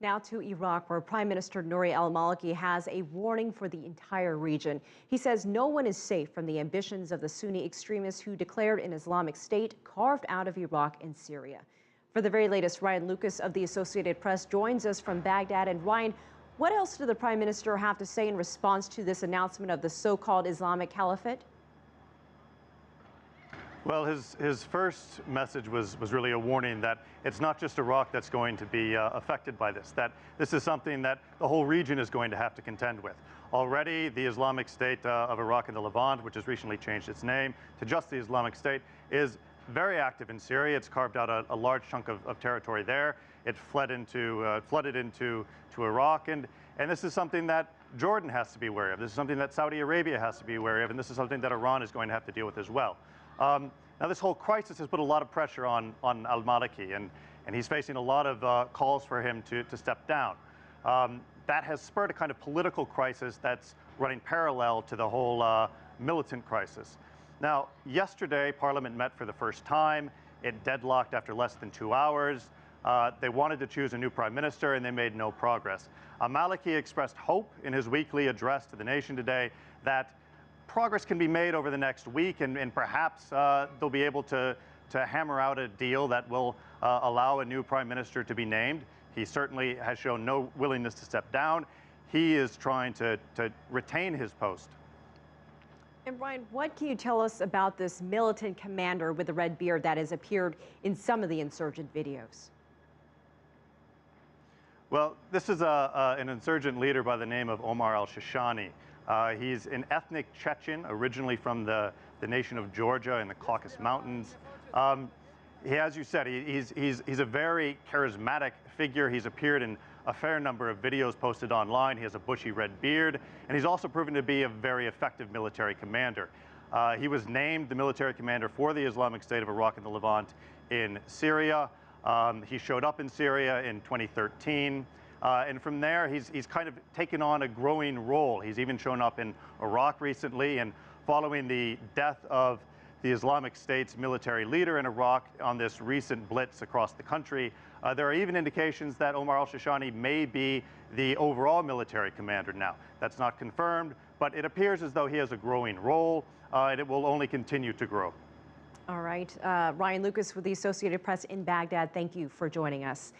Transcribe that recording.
Now to Iraq, where Prime Minister Nouri al-Maliki has a warning for the entire region. He says no one is safe from the ambitions of the Sunni extremists who declared an Islamic State carved out of Iraq and Syria. For the very latest, Ryan Lucas of the Associated Press joins us from Baghdad. And Ryan, what else did the Prime Minister have to say in response to this announcement of the so-called Islamic Caliphate? Well, his first message was really a warning that it's not just Iraq that's going to be affected by this, that this is something that the whole region is going to have to contend with. Already, the Islamic State of Iraq and the Levant, which has recently changed its name to just the Islamic State, is very active in Syria. It's carved out a large chunk of territory there. It flooded into Iraq, and this is something that Jordan has to be wary of. This is something that Saudi Arabia has to be wary of, and this is something that Iran is going to have to deal with as well. Now, this whole crisis has put a lot of pressure on al-Maliki, and he's facing a lot of calls for him to step down. That has spurred a kind of political crisis that's running parallel to the whole militant crisis. Now, yesterday, Parliament met for the first time. It deadlocked after less than 2 hours. They wanted to choose a new prime minister, and they made no progress. Al-Maliki expressed hope in his weekly address to the nation today that progress can be made over the next week, and perhaps they'll be able to hammer out a deal that will allow a new prime minister to be named. He certainly has shown no willingness to step down. He is trying to retain his post. And Ryan, what can you tell us about this militant commander with a red beard that has appeared in some of the insurgent videos? Well, this is an insurgent leader by the name of Omar al-Shishani. He's an ethnic Chechen, originally from the nation of Georgia in the Caucasus Mountains. As you said, he's a very charismatic figure. He's appeared in a fair number of videos posted online. He has a bushy red beard, and he's also proven to be a very effective military commander. He was named the military commander for the Islamic State of Iraq and the Levant in Syria. He showed up in Syria in 2013. And from there, he's kind of taken on a growing role. He's even shown up in Iraq recently, and following the death of the Islamic State's military leader in Iraq on this recent blitz across the country, there are even indications that Omar al-Shishani may be the overall military commander now. That's not confirmed, but it appears as though he has a growing role, and it will only continue to grow. All right. Ryan Lucas with the Associated Press in Baghdad, thank you for joining us.